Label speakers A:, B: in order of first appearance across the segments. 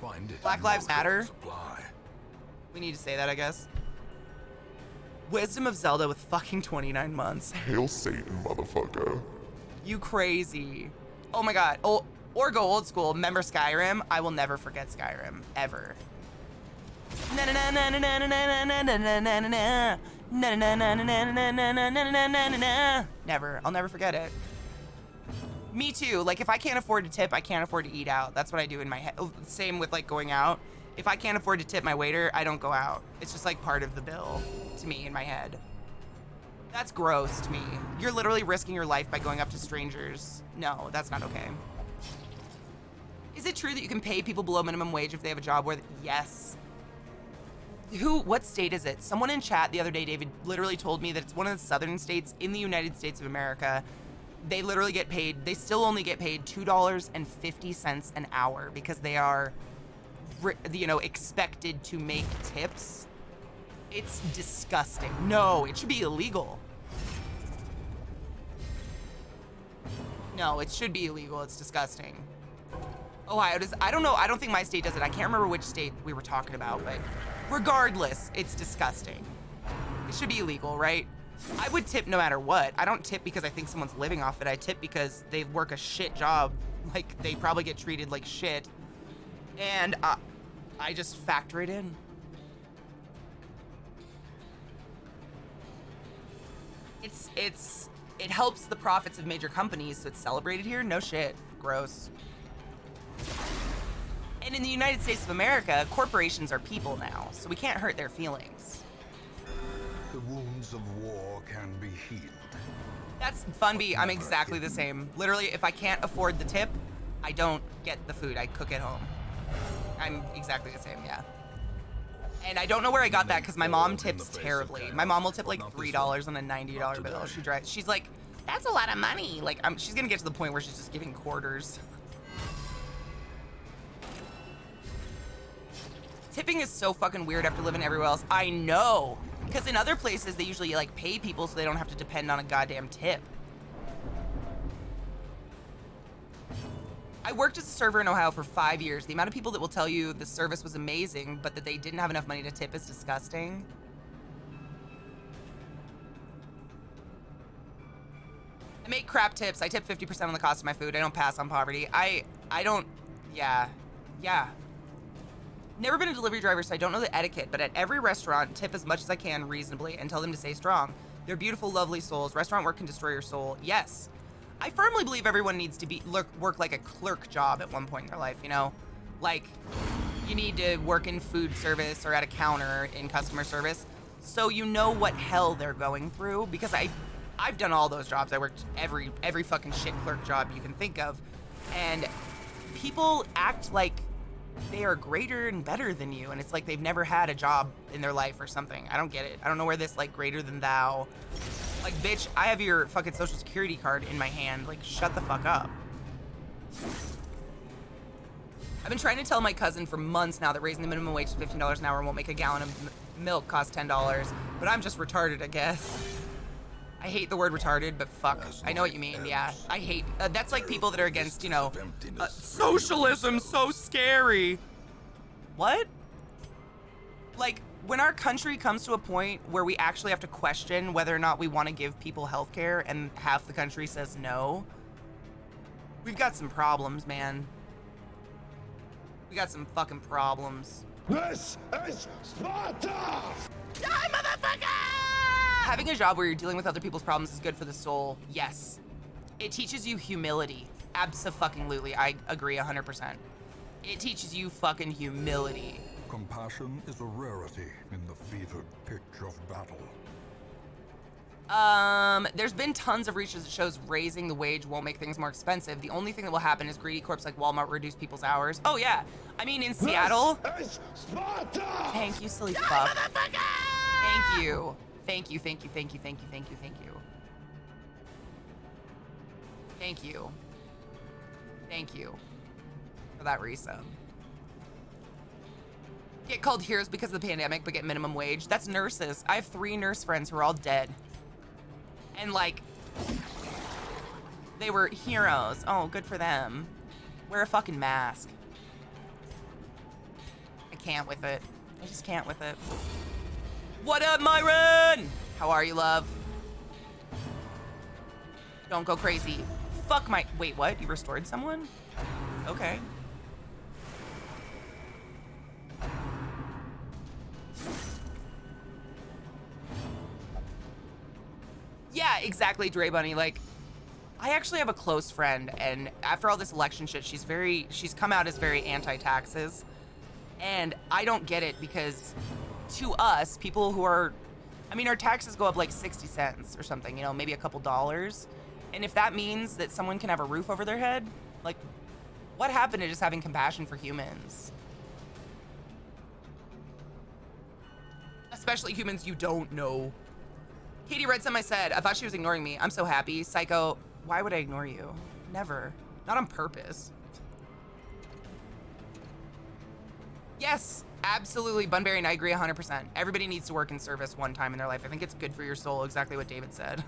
A: find it.
B: Black Lives Matter.
A: Supply.
B: We need to say that, I guess. Wisdom of Zelda with fucking 29 months.
C: Hail Satan, motherfucker.
B: You crazy. Oh my god. Oh, or go old school. Remember Skyrim? I will never forget Skyrim. Ever. Never. I'll never forget it. Me too. Like, if I can't afford to tip, I can't afford to eat out. That's what I do in my head. Same with, like, going out. If I can't afford to tip my waiter, I don't go out. It's just, like, part of the bill to me in my head. That's gross to me. You're literally risking your life by going up to strangers. No, that's not okay. Is it true that you can pay people below minimum wage if they have a job where... Yes. What state is it? Someone in chat the other day, David, literally told me that it's one of the southern states in the United States of America. They literally get paid, they still only get paid $2.50 an hour because they are, you know, expected to make tips. It's disgusting. No, it should be illegal. No, it should be illegal. It's disgusting. Ohio does, I don't know, I don't think my state does it. I can't remember which state we were talking about, but regardless, it's disgusting. It should be illegal, right? I would tip no matter what. I don't tip because I think someone's living off it. I tip because they work a shit job. Like, they probably get treated like shit. And I just factor it in. It helps the profits of major companies, so it's celebrated here? No shit. Gross. And in the United States of America, corporations are people now, so we can't hurt their feelings.
A: The wounds of war can be healed.
B: That's Funby. I'm exactly the same. Literally, if I can't afford the tip, I don't get the food. I cook at home. I'm exactly the same, yeah. And I don't know where I got that because my mom tips terribly. My mom will tip like $3 on a $90 bill. She's like, that's a lot of money. Like, she's gonna get to the point where she's just giving quarters. Tipping is so fucking weird after living everywhere else. I know. Because in other places, they usually, like, pay people so they don't have to depend on a goddamn tip. I worked as a server in Ohio for 5 years. The amount of people that will tell you the service was amazing, but that they didn't have enough money to tip is disgusting. I make crap tips. I tip 50% on the cost of my food. I don't pass on poverty. I don't, yeah. Never been a delivery driver, so I don't know the etiquette, but at every restaurant, tip as much as I can reasonably and tell them to stay strong. They're beautiful, lovely souls. Restaurant work can destroy your soul. Yes. I firmly believe everyone needs to work like a clerk job at one point in their life, you know? Like, you need to work in food service or at a counter in customer service so you know what hell they're going through, because I've done all those jobs. I worked every fucking shit clerk job you can think of, and people act like they are greater and better than you, and it's like they've never had a job in their life or something. I don't get it. I don't know where this, like, greater than thou. Like, bitch, I have your fucking social security card in my hand. Like, shut the fuck up. I've been trying to tell my cousin for months now that raising the minimum wage to $15 an hour won't make a gallon of milk cost $10, but I'm just retarded, I guess. I hate the word retarded, but fuck, I know what you mean, yeah. I hate, that's like people that are against, you know, socialism, so scary. What? Like, when our country comes to a point where we actually have to question whether or not we want to give people health care and half the country says no, we've got some problems, man. We got some fucking problems.
D: This is Sparta!
B: Die, motherfucker! Having a job where you're dealing with other people's problems is good for the soul. Yes. It teaches you humility. Abso-fucking-lutely. I agree 100%. It teaches you fucking humility.
A: Compassion is a rarity in the fevered pitch of battle.
B: There's been tons of research that shows raising the wage won't make things more expensive. The only thing that will happen is greedy corps like Walmart reduce people's hours. Oh yeah, I mean in Seattle.
D: This is Sparta!
B: Thank you, silly fuck. Thank you. Thank you, thank you, thank you, thank you, thank you, thank you. Thank you. Thank you for that resub. Get called heroes because of the pandemic, but get minimum wage. That's nurses. I have 3 nurse friends who are all dead. And like, they were heroes. Oh, good for them. Wear a fucking mask. can't with it. I just can't with it. What up, Myron? How are you, love? Don't go crazy. Fuck my... Wait, what? You restored someone? Okay. Yeah, exactly, Dre Bunny. Like, I actually have a close friend, and after all this election shit, she's come out as very anti-taxes. And I don't get it because to us, people who are, I mean, our taxes go up like 60 cents or something, you know, maybe a couple dollars. And if that means that someone can have a roof over their head, like, what happened to just having compassion for humans? Especially humans you don't know. Katie read something I said. I thought she was ignoring me. I'm so happy. Psycho, why would I ignore you? Never. Not on purpose. Yes, absolutely, Bunbury, and I agree 100%. Everybody needs to work in service one time in their life. I think it's good for your soul, exactly what David said.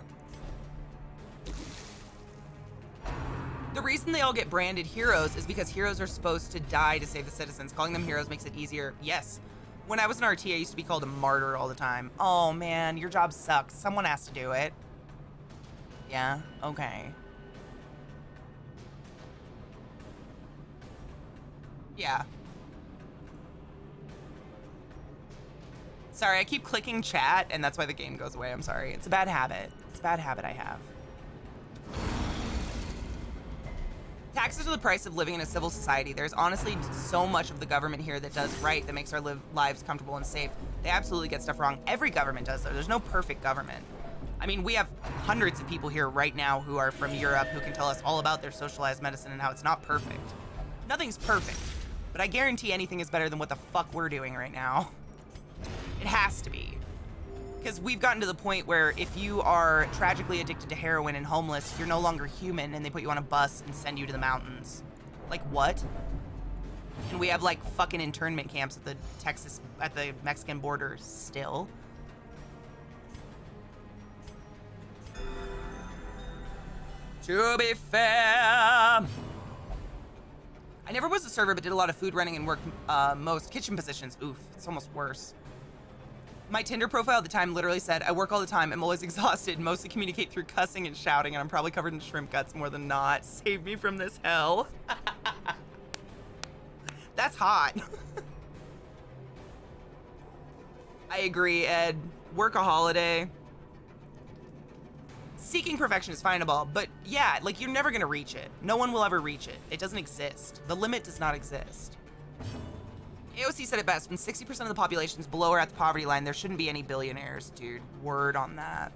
B: The reason they all get branded heroes is because heroes are supposed to die to save the citizens. Calling them heroes makes it easier. Yes. When I was an RT, I used to be called a martyr all the time. Oh man, your job sucks. Someone has to do it. Yeah, okay. Yeah. Sorry, I keep clicking chat, and that's why the game goes away. I'm sorry. It's a bad habit. It's a bad habit I have. Taxes are the price of living in a civil society. There's honestly so much of the government here that does right, that makes our lives comfortable and safe. They absolutely get stuff wrong. Every government does, though. There's no perfect government. I mean, we have hundreds of people here right now who are from Europe who can tell us all about their socialized medicine and how it's not perfect. Nothing's perfect, but I guarantee anything is better than what the fuck we're doing right now. It has to be. Because we've gotten to the point where if you are tragically addicted to heroin and homeless, you're no longer human, and they put you on a bus and send you to the mountains. Like, what? And we have, like, fucking internment camps at the Mexican border still. To be fair. I never was a server, but did a lot of food running and worked most kitchen positions. Oof, it's almost worse. My Tinder profile at the time literally said, I work all the time, I'm always exhausted, mostly communicate through cussing and shouting, and I'm probably covered in shrimp guts more than not. Save me from this hell. That's hot. I agree, Ed. Work a holiday. Seeking perfection is findable, but yeah, like, you're never gonna reach it. No one will ever reach it. It doesn't exist. The limit does not exist. AOC said it best, when 60% of the population is below or at the poverty line, there shouldn't be any billionaires, dude. Word on that.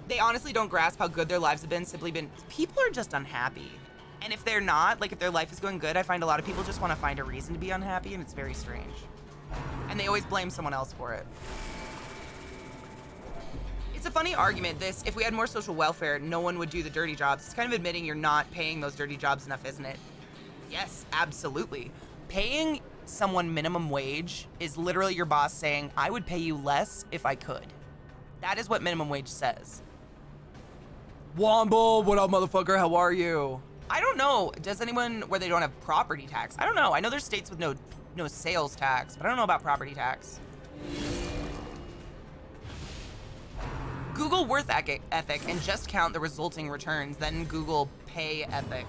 B: They honestly don't grasp how good their lives have been, people are just unhappy. And if they're not, like if their life is going good, I find a lot of people just want to find a reason to be unhappy, and it's very strange. And they always blame someone else for it. It's a funny argument, this, if we had more social welfare, no one would do the dirty jobs. It's kind of admitting you're not paying those dirty jobs enough, isn't it? Yes, absolutely. Paying someone minimum wage is literally your boss saying, I would pay you less if I could. That is what minimum wage says. Womble, what up, motherfucker? How are you? I don't know. Does anyone where they don't have property tax? I don't know. I know there's states with no sales tax, but I don't know about property tax. Google worth ethic and just count the resulting returns, then Google pay ethic.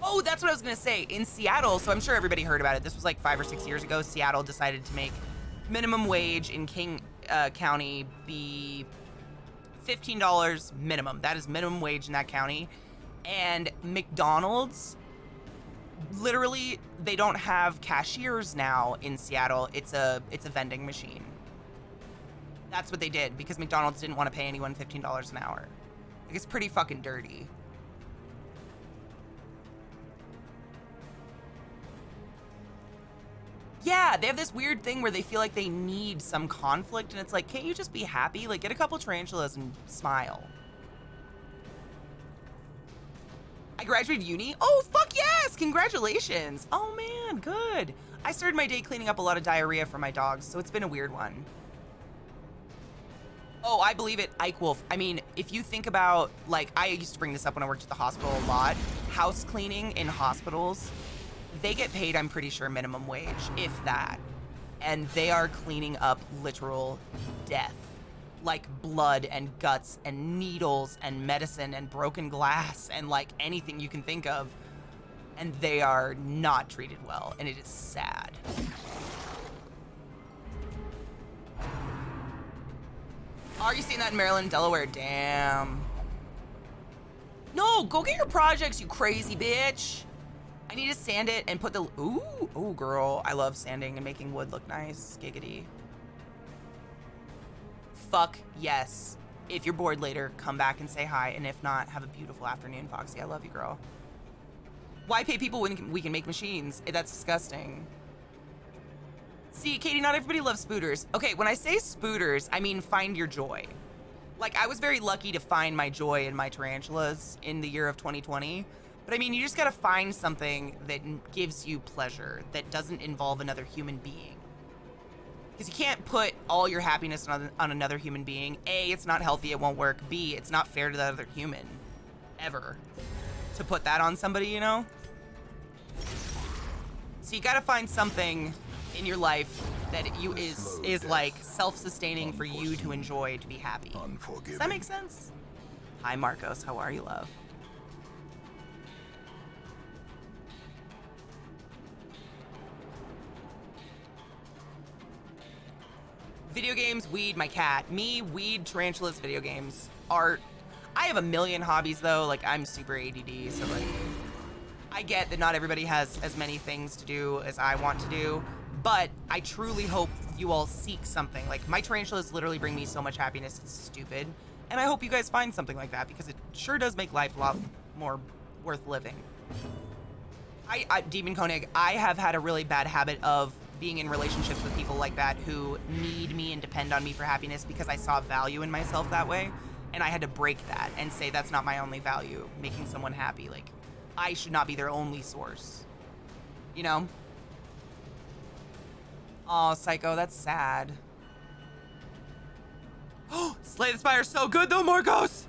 B: Oh, that's what I was gonna say. In Seattle, so I'm sure everybody heard about it. This was like 5 or 6 years ago. Seattle decided to make minimum wage in King County be $15 minimum. That is minimum wage in that county. And McDonald's, literally, they don't have cashiers now in Seattle. It's a vending machine. That's what they did because McDonald's didn't want to pay anyone $15 an hour. Like, it's pretty fucking dirty. Yeah, they have this weird thing where they feel like they need some conflict, and it's like, can't you just be happy? Like, get a couple tarantulas and smile. I graduated uni? Oh, fuck yes! Congratulations! Oh man, good. I started my day cleaning up a lot of diarrhea for my dogs, so it's been a weird one. Oh, I believe it, Ike Wolf. I mean, if you think about, like, I used to bring this up when I worked at the hospital a lot. House cleaning in hospitals, they get paid, I'm pretty sure, minimum wage, if that. And they are cleaning up literal death. Like blood and guts and needles and medicine and broken glass and like anything you can think of. And they are not treated well, and it is sad. Are you seeing that in Maryland and Delaware? Damn. No, go get your projects, you crazy bitch. I need to sand it and put the, ooh, girl. I love sanding and making wood look nice. Giggity. Fuck yes. If you're bored later, come back and say hi. And if not, have a beautiful afternoon, Foxy. I love you, girl. Why pay people when we can make machines? That's disgusting. See, Katie, not everybody loves spooters. Okay, when I say spooters, I mean find your joy. Like, I was very lucky to find my joy in my tarantulas in the year of 2020. But I mean, you just gotta find something that gives you pleasure, that doesn't involve another human being. Because you can't put all your happiness on another human being. A, it's not healthy, it won't work. B, it's not fair to the other human. Ever. To put that on somebody, you know? So you gotta find something in your life that is like self-sustaining for you to enjoy, to be happy. Does that make sense? Hi, Marcos. How are you, love? Video games, weed, my cat. Me, weed, tarantulas, video games, art. I have a million hobbies though. Like, I'm super ADD, so like, I get that not everybody has as many things to do as I want to do, but I truly hope you all seek something. Like, my tarantulas literally bring me so much happiness, it's stupid. And I hope you guys find something like that, because it sure does make life a lot more worth living. Demon Koenig, I have had a really bad habit of being in relationships with people like that who need me and depend on me for happiness because I saw value in myself that way. And I had to break that and say that's not my only value, making someone happy. Like, I should not be their only source. You know? Oh, Psycho, that's sad. Oh, Slay the Spire is so good though, Marcos!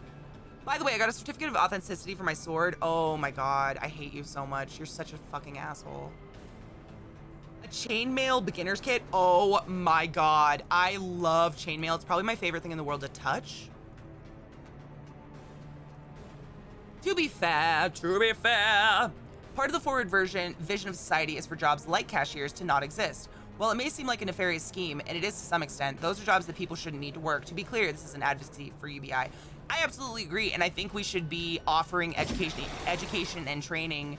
B: By the way, I got a certificate of authenticity for my sword. Oh my god, I hate you so much. You're such a fucking asshole. A chainmail beginner's kit? Oh my god. I love chainmail. It's probably my favorite thing in the world to touch. To be fair, part of the forward vision of society is for jobs like cashiers to not exist. While it may seem like a nefarious scheme, and it is to some extent, those are jobs that people shouldn't need to work. To be clear, this is an advocacy for UBI. I absolutely agree, and I think we should be offering education and training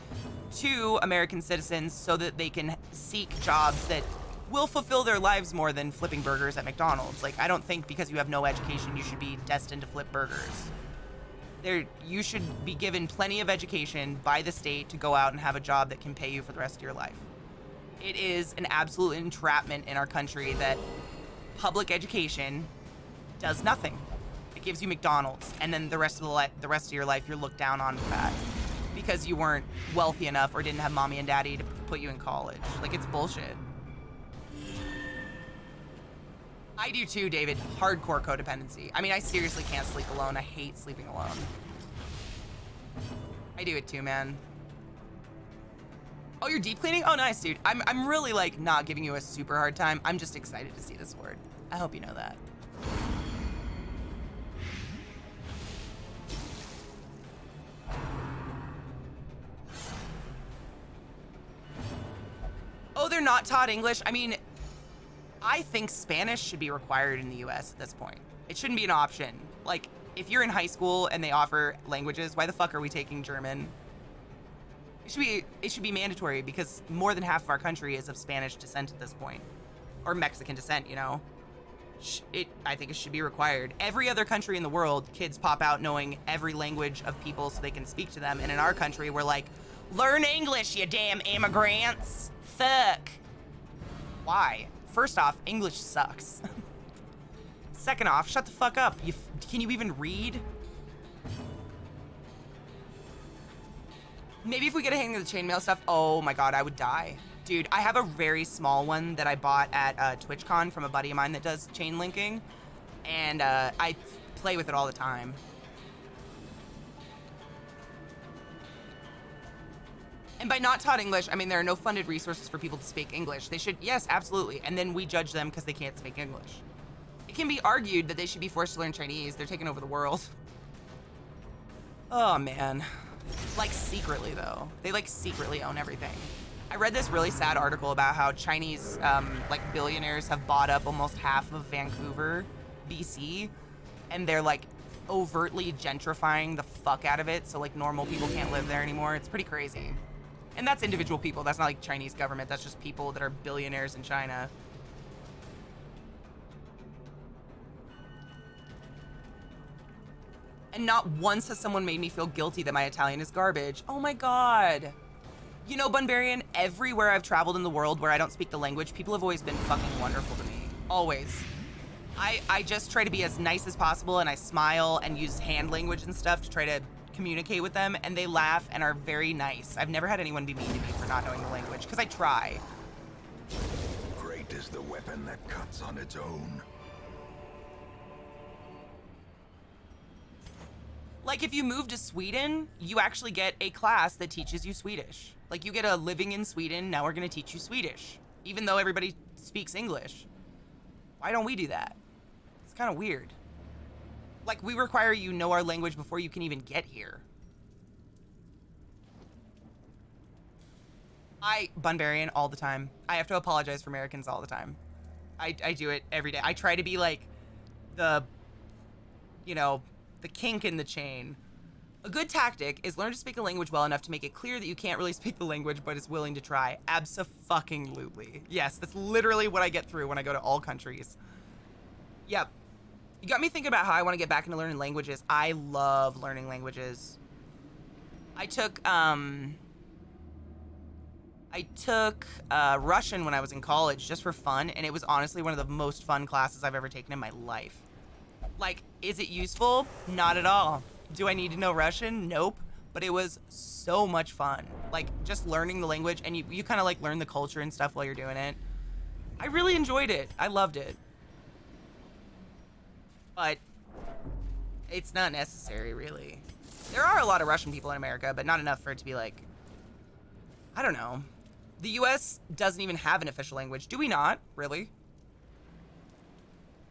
B: to American citizens so that they can seek jobs that will fulfill their lives more than flipping burgers at McDonald's. Like, I don't think because you have no education, you should be destined to flip burgers. You should be given plenty of education by the state to go out and have a job that can pay you for the rest of your life. It is an absolute entrapment in our country that public education does nothing. It gives you McDonald's, and then the rest of your life you're looked down on for that because you weren't wealthy enough or didn't have mommy and daddy to put you in college. Like, it's bullshit. I do too, David. Hardcore codependency. I mean, I seriously can't sleep alone. I hate sleeping alone. I do it too, man. Oh, you're deep cleaning? Oh, nice, dude. I'm really, like, not giving you a super hard time. I'm just excited to see this word. I hope you know that. Oh, they're not taught English? I mean, I think Spanish should be required in the US at this point. It shouldn't be an option. Like, if you're in high school and they offer languages, why the fuck are we taking German? It should be mandatory because more than half of our country is of Spanish descent at this point. Or Mexican descent, you know? I think it should be required. Every other country in the world, kids pop out knowing every language of people so they can speak to them. And in our country, we're like, learn English, you damn immigrants. Fuck. Why? First off, English sucks. Second off, shut the fuck up. Can you even read? Maybe if we get a hang of the chainmail stuff, oh my god, I would die. Dude, I have a very small one that I bought at TwitchCon from a buddy of mine that does chain linking, and I play with it all the time. And by not taught English, I mean there are no funded resources for people to speak English. They should, yes, absolutely. And then we judge them because they can't speak English. It can be argued that they should be forced to learn Chinese. They're taking over the world. Oh, man. Like, secretly, though. They, like, secretly own everything. I read this really sad article about how Chinese, like, billionaires have bought up almost half of Vancouver, BC, and they're, like, overtly gentrifying the fuck out of it, so, like, normal people can't live there anymore. It's pretty crazy. And that's individual people. That's not, like, Chinese government. That's just people that are billionaires in China. And not once has someone made me feel guilty that my Italian is garbage. Oh my God. You know, Bunbarian, everywhere I've traveled in the world where I don't speak the language, people have always been fucking wonderful to me. Always. I just try to be as nice as possible, and I smile and use hand language and stuff to try to communicate with them, and they laugh and are very nice. I've never had anyone be mean to me for not knowing the language, because I try.
A: Great is the weapon that cuts on its own.
B: Like, if you move to Sweden, you actually get a class that teaches you Swedish. Like, you get a living in Sweden, now we're gonna teach you Swedish. Even though everybody speaks English. Why don't we do that? It's kind of weird. Like, we require you know our language before you can even get here. Bunbarian all the time. I have to apologize for Americans all the time. I do it every day. I try to be like the, you know, the kink in the chain. A good tactic is learn to speak a language well enough to make it clear that you can't really speak the language but is willing to try. Abso-fucking-lutely. Yes, that's literally what I get through when I go to all countries. Yep. You got me thinking about how I want to get back into learning languages. I love learning languages. I took Russian when I was in college just for fun, and it was honestly one of the most fun classes I've ever taken in my life. Like, is it useful? Not at all. Do I need to know Russian? Nope. But it was so much fun. Like, just learning the language, and you kind of like learn the culture and stuff while you're doing it. I really enjoyed it. I loved it. But it's not necessary, really. There are a lot of Russian people in America, but not enough for it to be like, I don't know. The US doesn't even have an official language. Do we not? Really?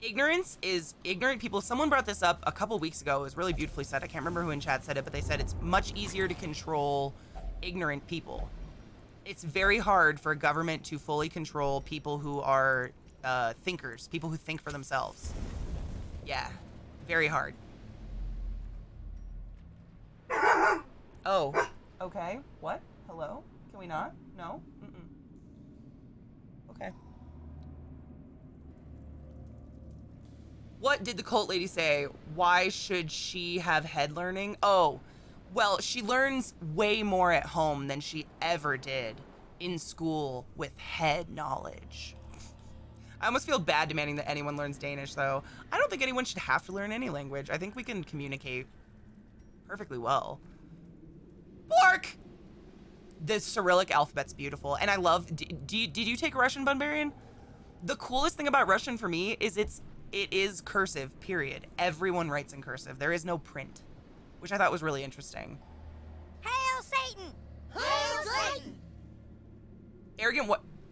B: Ignorance is ignorant people. Someone brought this up a couple weeks ago. It was really beautifully said. I can't remember who in chat said it, but they said it's much easier to control ignorant people. It's very hard for a government to fully control people who are thinkers, people who think for themselves. Yeah, very hard. Oh, okay. What? Hello? Can we not? No? Mm-mm. Okay. What did the cult lady say? Why should she have head learning? Oh, well, she learns way more at home than she ever did in school with head knowledge. I almost feel bad demanding that anyone learns Danish, though. I don't think anyone should have to learn any language. I think we can communicate perfectly well. Blark! The Cyrillic alphabet's beautiful, and I love... Did you take Russian, Bunbarian? The coolest thing about Russian for me is it is cursive, period. Everyone writes in cursive. There is no print, which I thought was really interesting.
E: Hail Satan! Hail Satan!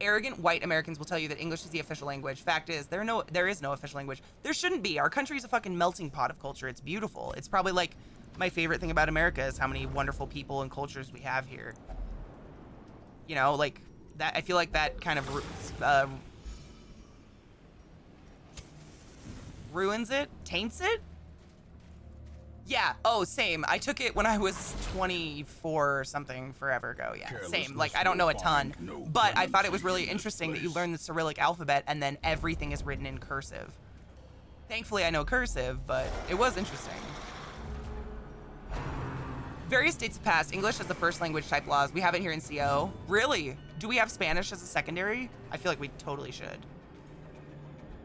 B: Arrogant white Americans will tell you that English is the official language. Fact is, there is no official language. There shouldn't be. Our country is a fucking melting pot of culture. It's beautiful. It's probably like my favorite thing about America is how many wonderful people and cultures we have here. You know, like that. I feel like that kind of ruins it, taints it. Yeah. Oh, same. I took it when I was 24 or something forever ago. Yeah, same. Like, I don't know a ton, but I thought it was really interesting that you learn the Cyrillic alphabet and then everything is written in cursive. Thankfully, I know cursive, but it was interesting. Various states have passed English as the first language type laws. We have it here in CO. Really? Do we have Spanish as a secondary? I feel like we totally should.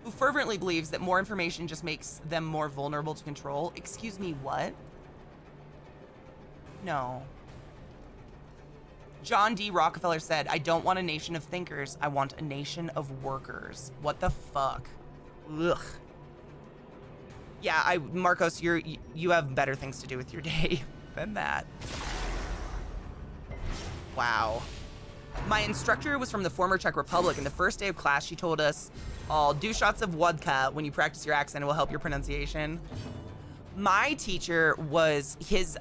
B: Who fervently believes that more information just makes them more vulnerable to control. Excuse me, what? No. John D. Rockefeller said, I don't want a nation of thinkers. I want a nation of workers. What the fuck? Ugh. Yeah, Marcos, you have better things to do with your day than that. Wow. My instructor was from the former Czech Republic, and the first day of class, she told us, "All do shots of vodka when you practice your accent. It will help your pronunciation." My teacher was his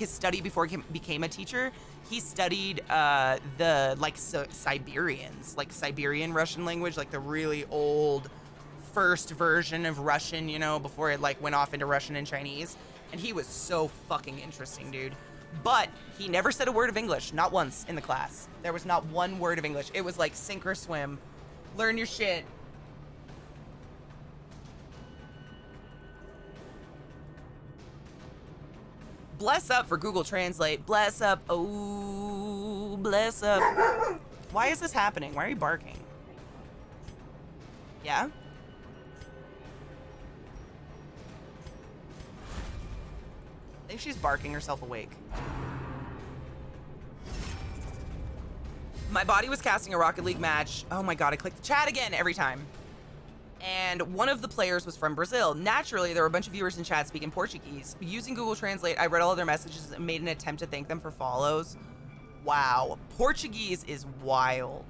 B: study before he became a teacher. He studied Siberians, like Siberian Russian language, like the really old first version of Russian, you know, before it like went off into Russian and Chinese. And he was so fucking interesting, dude. But he never said a word of English, not once in the class. There was not one word of English. It was like sink or swim. Learn your shit. Bless up for Google Translate. Bless up. Oh, bless up. Why is this happening? Why are you barking? Yeah? I think she's barking herself awake. My body was casting a Rocket League match. Oh my god, I clicked the chat again every time. And one of the players was from Brazil. Naturally, there were a bunch of viewers in chat speaking Portuguese. Using Google Translate, I read all their messages and made an attempt to thank them for follows. Wow, Portuguese is wild.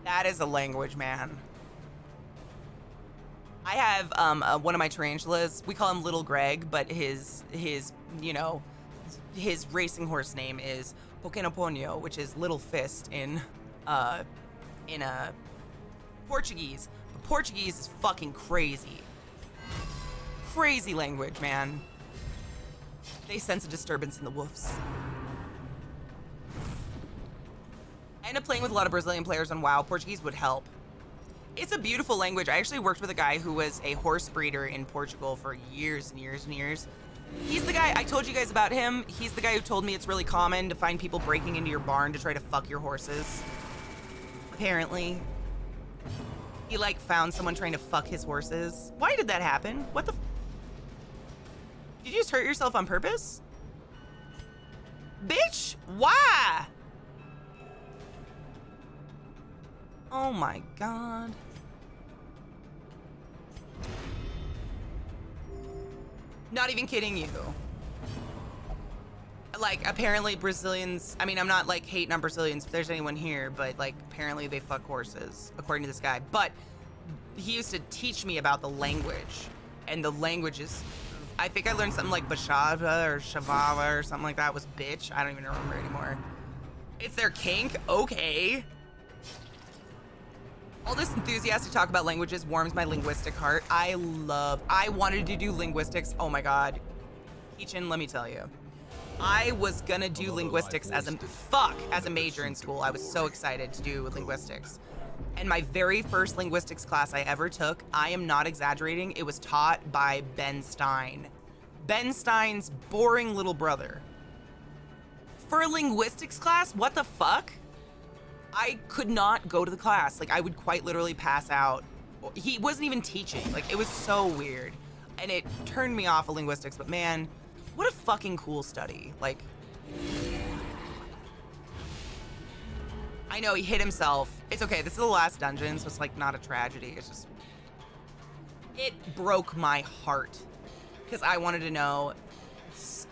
B: That is a language, man. I have one of my tarantulas. We call him Little Greg, but his racing horse name is Pequeno Ponyo, which is Little Fist in Portuguese. But Portuguese is fucking crazy. Crazy language, man. They sense a disturbance in the woofs. I ended up playing with a lot of Brazilian players on WoW. Portuguese would help. It's a beautiful language. I actually worked with a guy who was a horse breeder in Portugal for years and years and years. He's the guy, I told you guys about him. He's the guy who told me it's really common to find people breaking into your barn to try to fuck your horses. Apparently. He, like, found someone trying to fuck his horses. Why did that happen? What the Did you just hurt yourself on purpose? Bitch, why? Oh my god. Not even kidding you. Like, apparently Brazilians, I mean, I'm not like hating on Brazilians if there's anyone here, but like apparently they fuck horses, according to this guy. But he used to teach me about the language, and the language is, I think I learned something like Bashava or Shavava or something like that was bitch. I don't even remember anymore. It's their kink? Okay. All this enthusiastic talk about languages warms my linguistic heart. I wanted to do linguistics. Oh my god. Keachin, let me tell you. I was gonna do linguistics as a major in school. I was so excited to do linguistics. And my very first linguistics class I ever took, I am not exaggerating, it was taught by Ben Stein. Ben Stein's boring little brother. For a linguistics class, what the fuck? I could not go to the class. Like, I would quite literally pass out. He wasn't even teaching. Like, it was so weird. And it turned me off of linguistics, but man, what a fucking cool study. Like, I know he hit himself. It's okay, this is the last dungeon, so it's like not a tragedy. It's just, it broke my heart. Because I wanted to know,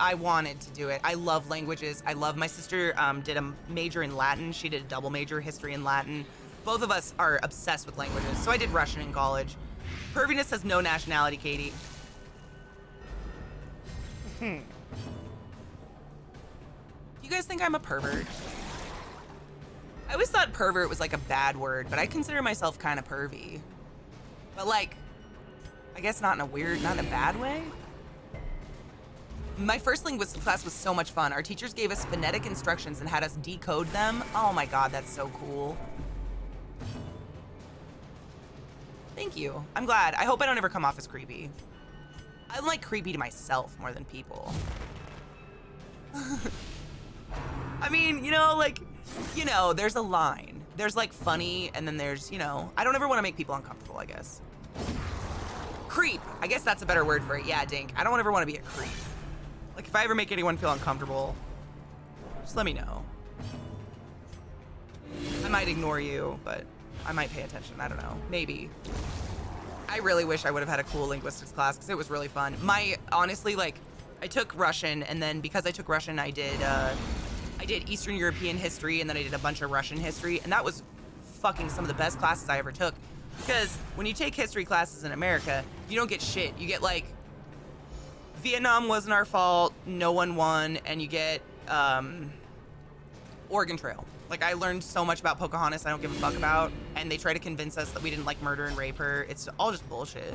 B: I wanted to do it. I love languages. My sister did a major in Latin. She did a double major, history and Latin. Both of us are obsessed with languages. So I did Russian in college. Perviness has no nationality, Katie. You guys think I'm a pervert? I always thought pervert was like a bad word, but I consider myself kind of pervy. But like, I guess not in a bad way. My first linguistics class was so much fun. Our teachers gave us phonetic instructions and had us decode them. Oh my god, that's so cool. Thank you. I'm glad. I hope I don't ever come off as creepy. I'm like creepy to myself more than people. I mean, there's a line. There's like funny, and then there's, I don't ever want to make people uncomfortable, I guess. Creep. I guess that's a better word for it. Yeah, Dink. I don't ever want to be a creep. Like, if I ever make anyone feel uncomfortable, just let me know. I might ignore you, but I might pay attention. I don't know. Maybe. I really wish I would have had a cool linguistics class because it was really fun. Honestly, like, I took Russian, and then because I took Russian, I did I did Eastern European history, and then I did a bunch of Russian history, and that was fucking some of the best classes I ever took. Because when you take history classes in America, you don't get shit. You get like, Vietnam wasn't our fault, no one won, and you get Oregon Trail. Like, I learned so much about Pocahontas I don't give a fuck about, and they try to convince us that we didn't like murder and rape her. It's all just bullshit.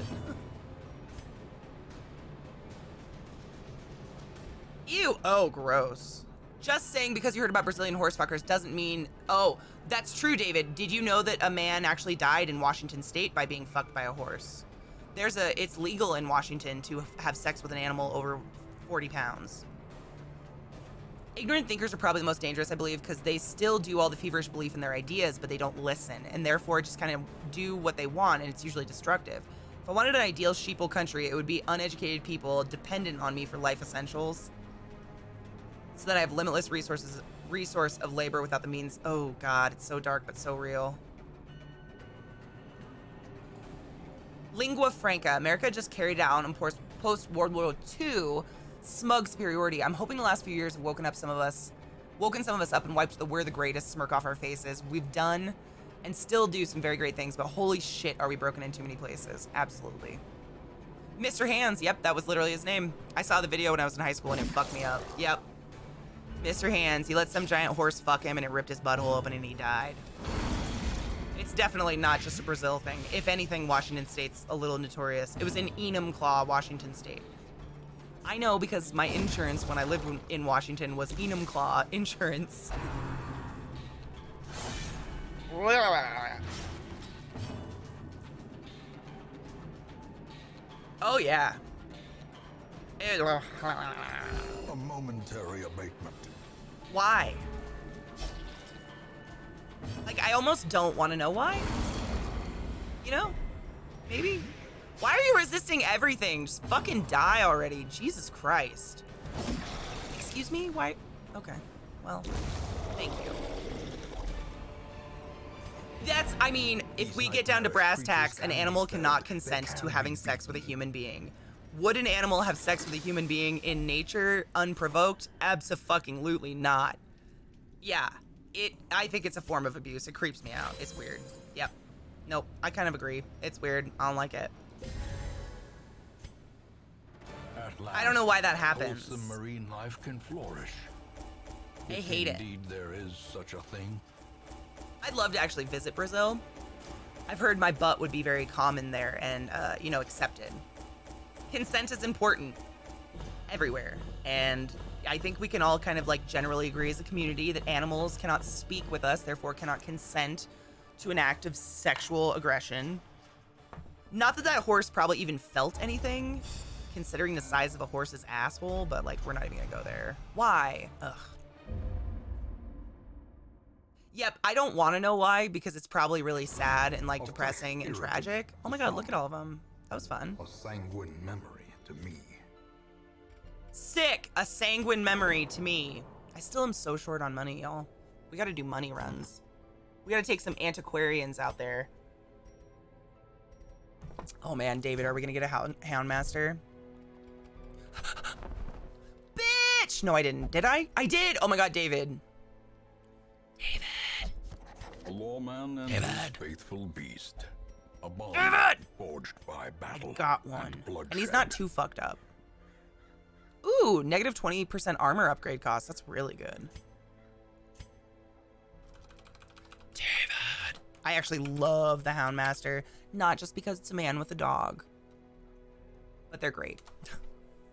B: Ew. Oh, gross. Just saying because you heard about Brazilian horse fuckers doesn't mean... Oh, that's true, David. Did you know that a man actually died in Washington State by being fucked by a horse? It's legal in Washington to have sex with an animal over 40 pounds. Ignorant thinkers are probably the most dangerous, I believe, because they still do all the feverish belief in their ideas, but they don't listen, and therefore just kind of do what they want, and it's usually destructive. If I wanted an ideal sheeple country, it would be uneducated people dependent on me for life essentials, so that I have limitless resource of labor without the means. Oh God, it's so dark but so real. Lingua franca. America just carried out on post-World War II smug superiority. I'm hoping the last few years have woken some of us up and wiped the "we're the greatest" smirk off our faces. We've done and still do some very great things, but holy shit, are we broken in too many places. Absolutely. Mr. Hands, yep, that was literally his name. I saw the video when I was in high school and it fucked me up. Yep. Mr. Hands, he let some giant horse fuck him and it ripped his butthole open and he died. It's definitely not just a Brazil thing. If anything, Washington State's a little notorious. It was in Enumclaw, Washington State. I know because my insurance when I lived in Washington was Enumclaw Insurance. Oh yeah.
A: A momentary abatement.
B: Why? Like, I almost don't want to know why. You know? Maybe. Why are you resisting everything? Just fucking die already. Jesus Christ. Excuse me? Why? Okay. Well, thank you. I mean, if we get down to brass tacks, an animal cannot consent to having sex with a human being. Would an animal have sex with a human being in nature, unprovoked? Abso-fucking-lutely not. Yeah. I think it's a form of abuse. It creeps me out. It's weird. Yep. Nope. I kind of agree. It's weird. I don't like it. I don't know why that happens.
A: Wholesome marine life can flourish.
B: I hate it.
A: Indeed, there is such a thing.
B: I'd love to actually visit Brazil. I've heard my butt would be very common there and, accepted. Consent is important everywhere. And I think we can all kind of like generally agree as a community that animals cannot speak with us, therefore cannot consent to an act of sexual aggression. Not that horse probably even felt anything, considering the size of a horse's asshole, but like, we're not even gonna go there. Why? Ugh. Yep, I don't want to know why, because it's probably really sad and like depressing and tragic. Oh my God, look at all of them. That was fun.
A: A sanguine memory to me.
B: Sick! A sanguine memory to me. I still am so short on money, y'all. We gotta do money runs. We gotta take some antiquarians out there. Oh man, David, are we gonna get a Houndmaster? Bitch! No, I didn't. Did I? I did! Oh my God, David. David.
A: A lawman and
B: David.
A: his faithful beast. A bond
B: David!
A: forged by battle.
B: I got one.
A: bloodshed.
B: And he's not too fucked up. Ooh, negative 20% armor upgrade cost. That's really good. David. I actually love the Houndmaster. Not just because it's a man with a dog. But they're great.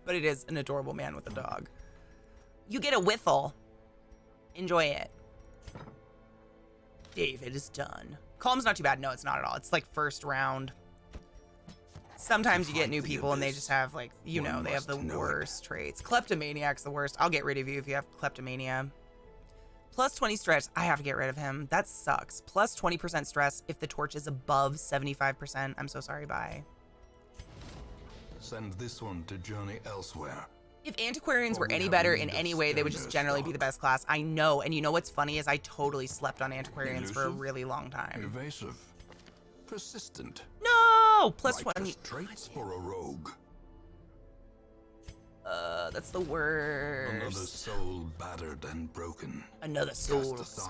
B: But it is an adorable man with a dog. You get a whiffle. Enjoy it. David is done. Calm's not too bad. No, it's not at all. It's like first round. Sometimes you get new people and they just have like, they have the worst traits. Kleptomaniac's the worst. I'll get rid of you if you have kleptomania. Plus 20 stress. I have to get rid of him. That sucks. Plus 20% stress if the torch is above 75%. I'm so sorry. Bye.
A: Send this one to journey elsewhere.
B: If antiquarians were any better in any way, they would just generally be the best class. I know. And you know what's funny is I totally slept on antiquarians for a really long time.
A: Evasive. Persistent.
B: No! Plus
A: Righteous
B: 20.
A: traits for a rogue.
B: That's the worst.
A: Another soul battered and broken.
B: Another
A: Cast
B: soul
A: aside